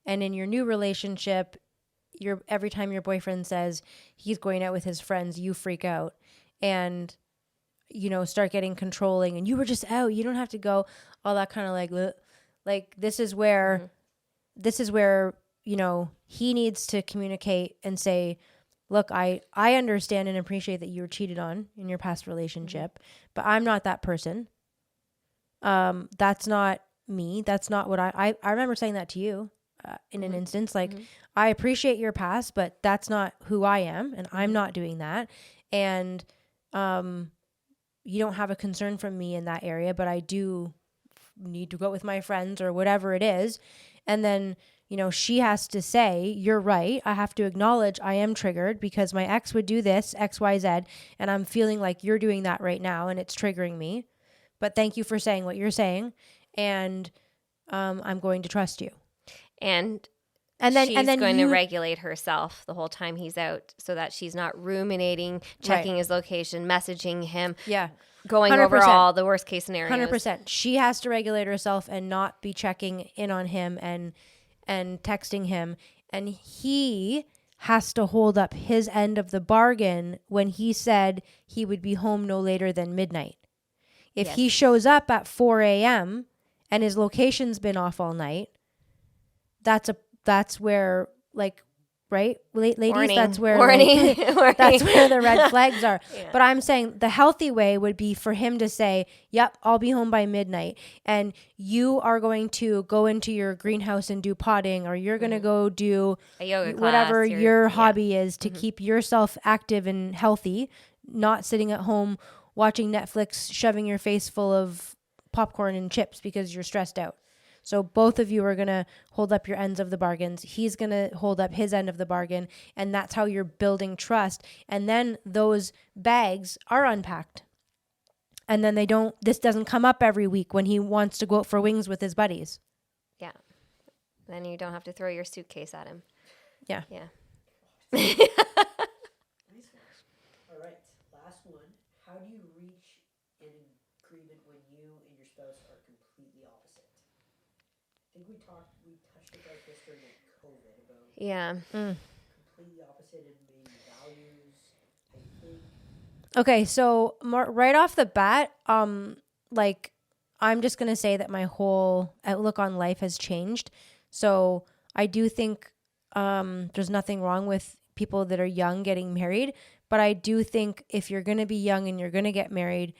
And in your new relationship, every time your boyfriend says he's going out with his friends, you freak out and, start getting controlling. And you were just out. You don't have to go. All that kind of like this is where, he needs to communicate and say, look, I understand and appreciate that you were cheated on in your past relationship, but I'm not that person. That's not me. That's not what I remember saying that to you in an instance. Like, I appreciate your past, but that's not who I am, and I'm not doing that. And you don't have a concern from me in that area, but I do need to go out with my friends or whatever it is. And then, she has to say, you're right. I have to acknowledge I am triggered because my ex would do this, X, Y, Z, and I'm feeling like you're doing that right now, and it's triggering me. But thank you for saying what you're saying, and I'm going to trust you. And then she's going to regulate herself the whole time he's out, so that she's not ruminating, checking his location, messaging him, going 100%. Over all the worst case scenarios. 100%. She has to regulate herself and not be checking in on him and texting him, and he has to hold up his end of the bargain when he said he would be home no later than midnight. If he shows up at 4 a.m. and his location's been off all night, that's where, like, right? Ladies, Warning. that's where Warning. that's where the red flags are. Yeah. But I'm saying the healthy way would be for him to say, yep, I'll be home by midnight, and you are going to go into your greenhouse and do potting, or you're going to go do a yoga class, whatever your hobby is to keep yourself active and healthy, not sitting at home watching Netflix, shoving your face full of popcorn and chips because you're stressed out. So both of you are going to hold up your ends of the bargains. He's going to hold up his end of the bargain. And that's how you're building trust. And then those bags are unpacked. And then this doesn't come up every week when he wants to go out for wings with his buddies. Yeah. Then you don't have to throw your suitcase at him. Yeah. Yeah. Nice one. All right. Last one. How do you reach an agreement when you and your spouse are completely opposite? I think we touched about this during COVID about completely opposite in maybe values, I think. Okay, so right off the bat, like, I'm just gonna say that my whole outlook on life has changed. So I do think there's nothing wrong with people that are young getting married, but I do think if you're gonna be young and you're gonna get married,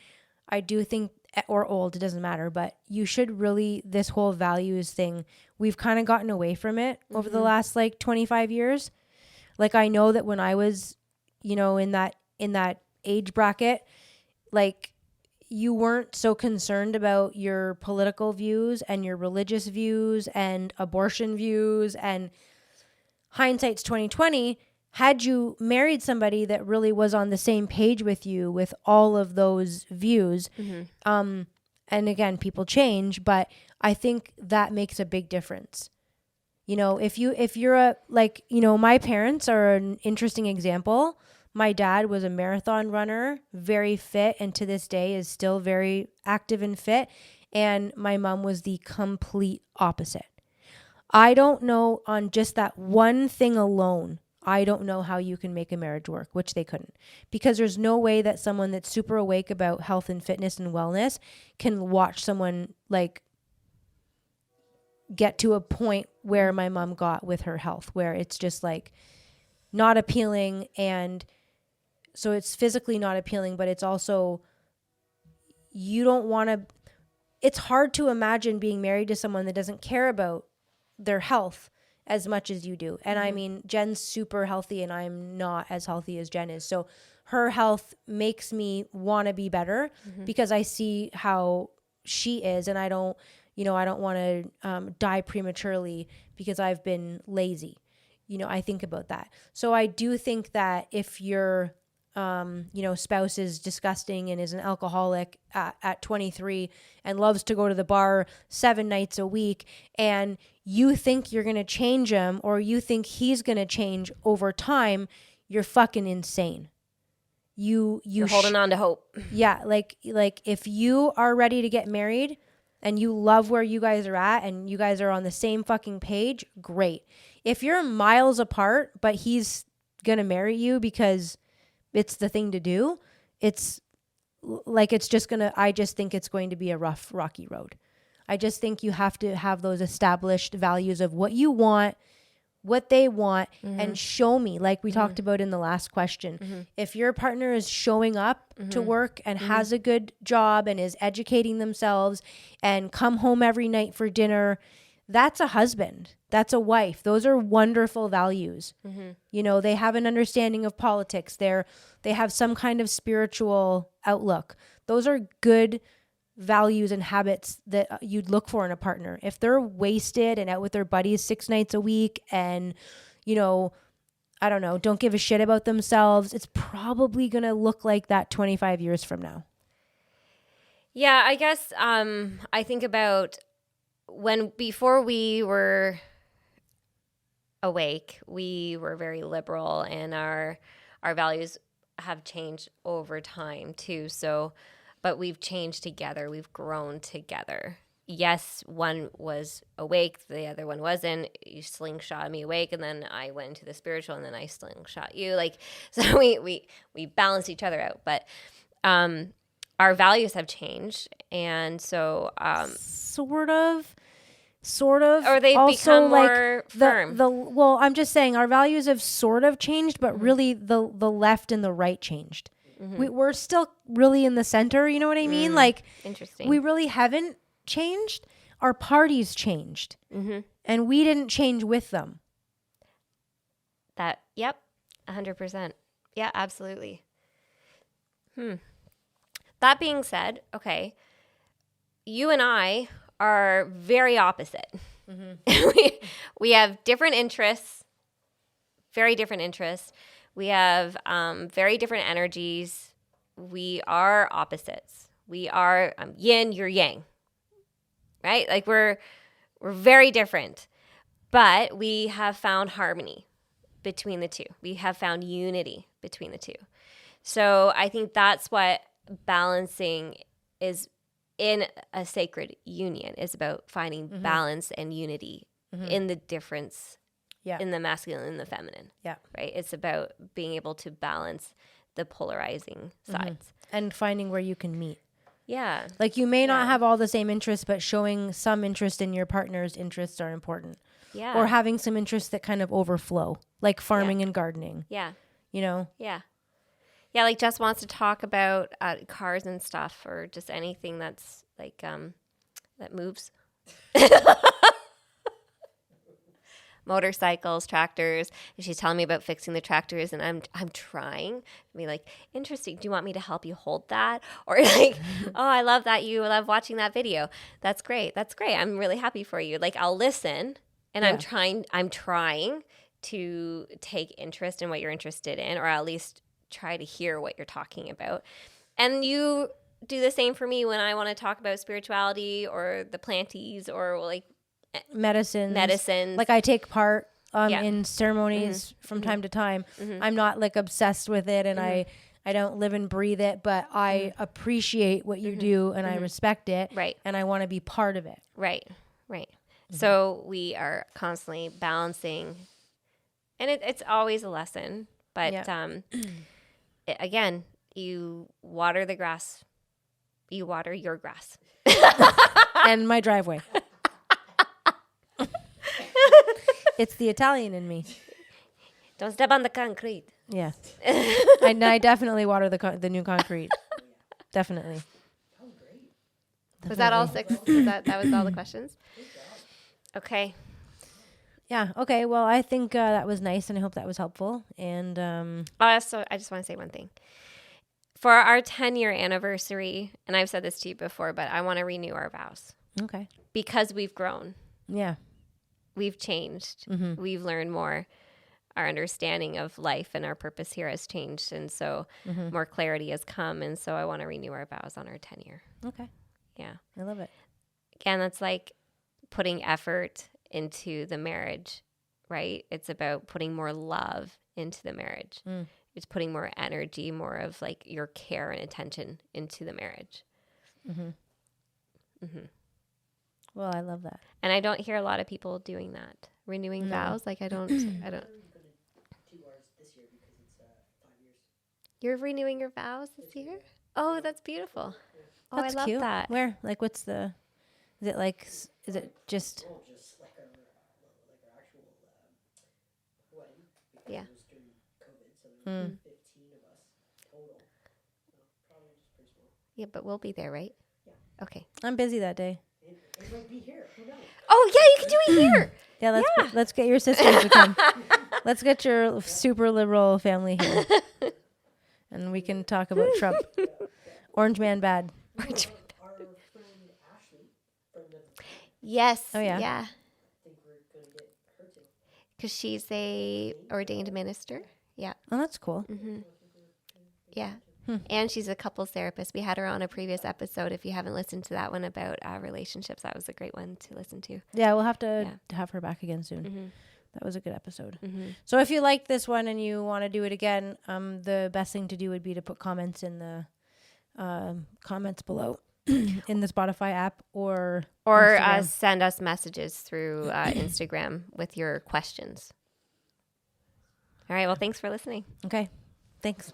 I do think, or old, it doesn't matter, but you should really, this whole values thing, we've kind of gotten away from it over the last 25 years. Like, I know that when I was, in that age bracket, like, you weren't so concerned about your political views and your religious views and abortion views, and hindsight's 2020. Had you married somebody that really was on the same page with you with all of those views, and again, people change, but I think that makes a big difference. If you're my parents are an interesting example. My dad was a marathon runner, very fit, and to this day is still very active and fit. And my mom was the complete opposite. I don't know, on just that one thing alone, I don't know how you can make a marriage work, which they couldn't, because there's no way that someone that's super awake about health and fitness and wellness can watch someone get to a point where my mom got with her health, where it's just not appealing. And so it's physically not appealing, but it's also, you don't want to, it's hard to imagine being married to someone that doesn't care about their health as much as you do. And I mean, Jen's super healthy and I'm not as healthy as Jen is. So her health makes me want to be better because I see how she is, and I don't want to die prematurely because I've been lazy. I think about that. So I do think that if your spouse is disgusting and is an alcoholic at 23 and loves to go to the bar 7 nights a week, and you think you're going to change him, or you think he's going to change over time, you're fucking insane. You're holding on to hope. Yeah. Like if you are ready to get married and you love where you guys are at and you guys are on the same fucking page, great. If you're miles apart, but he's going to marry you because it's the thing to do, I just think it's going to be a rough, rocky road. I just think you have to have those established values of what you want, what they want, and show me, like we talked about in the last question. If your partner is showing up to work and has a good job and is educating themselves and come home every night for dinner, that's a husband. That's a wife. Those are wonderful values. They have an understanding of politics. They have some kind of spiritual outlook. Those are good values and habits that you'd look for in a partner. If they're wasted and out with their buddies 6 nights a week and, I don't know, don't give a shit about themselves, it's probably going to look like that 25 years from now. Yeah, I guess I think about before we were awake, we were very liberal, and our values have changed over time too. So, but we've changed together. We've grown together. Yes, one was awake, the other one wasn't. You slingshot me awake, and then I went into the spiritual, and then I slingshot you. So we balanced each other out. But our values have changed, and so sort of, or they've also become more firm. Well, I'm just saying our values have sort of changed, but really the left and the right changed. We're still really in the center. You know what I mean? Interesting. We really haven't changed. Our parties changed, and we didn't change with them. Yep, 100%. Yeah, absolutely. That being said, okay, you and I are very opposite. We have different interests, very different interests. We have very different energies. We are opposites. We are yin, you're yang, right? Like we're very different, but we have found harmony between the two. We have found unity between the two. So I think that's what balancing is in a sacred union, is about finding balance and unity in the difference in the masculine and the feminine. Yeah. Right? It's about being able to balance the polarizing sides. And finding where you can meet. Yeah. Like you may not have all the same interests, but showing some interest in your partner's interests are important. Yeah. Or having some interests that kind of overflow, like farming and gardening. Yeah. Yeah. Yeah, like Jess wants to talk about cars and stuff, or just anything that's like that moves. Motorcycles, tractors. And she's telling me about fixing the tractors, and I'm trying to be like, interesting. Do you want me to help you hold that? Or like, oh, I love that you love watching that video. That's great. I'm really happy for you. Like I'll listen, and I'm trying to take interest in what you're interested in, or at least try to hear what you're talking about. And you do the same for me when I want to talk about spirituality or the planties or like medicines. Like I take part in ceremonies from time to time. I'm not like obsessed with it, and I don't live and breathe it, but I appreciate what you do, and I respect it. Right. And I want to be part of it. Right. So we are constantly balancing, and it's always a lesson, but again, you water the grass. You water your grass. And my driveway. It's the Italian in me. Don't step on the concrete. Yeah. I definitely water the new concrete. Definitely. Oh, great. Was that all Definitely. 6? That was all the questions? Okay. Yeah. Okay. Well, I think that was nice, and I hope that was helpful. And Also, I just want to say one thing. For our 10-year anniversary, and I've said this to you before, but I want to renew our vows okay. because we've grown. Yeah. We've changed. Mm-hmm. We've learned more. Our understanding of life and our purpose here has changed. And so more clarity has come. And so I want to renew our vows on our 10-year. Okay. Yeah. I love it. Again, that's like putting effort into the marriage, right? It's about putting more love into the marriage. It's putting more energy, more of like your care and attention into the marriage. Well, I love that. And I don't hear a lot of people doing that, renewing vows. Like I don't. I'm going to do ours this year because it's 5 years. You're renewing your vows this year? Oh, that's beautiful. Oh, That's I love cute. that. Where? Like, what's the? Is it like? Is it just? Oh, just like our actual wedding. Because Yeah. it was during COVID, so there were 15 of us total. So probably just pretty small. Yeah, but we'll be there, right? Yeah. Okay. I'm busy that day. It might be here. Who knows? Oh, yeah, you can do it here. Yeah. Let's get your sisters to come. Let's get your super liberal family here, and we can talk about Trump. Orange man bad. Our friend Ashley from the Yes. Oh, yeah. Yeah. I think we're going to get her too. Because she's a ordained minister. Yeah. Oh, that's cool. Yeah. And she's a couples therapist. We had her on a previous episode. If you haven't listened to that one about relationships, that was a great one to listen to. Yeah, we'll have to have her back again soon. Mm-hmm. That was a good episode. So if you liked this one and you want to do it again, the best thing to do would be to put comments in the comments below in the Spotify app or Instagram. Send us messages through Instagram with your questions. All right. Well, thanks for listening. Okay. Thanks.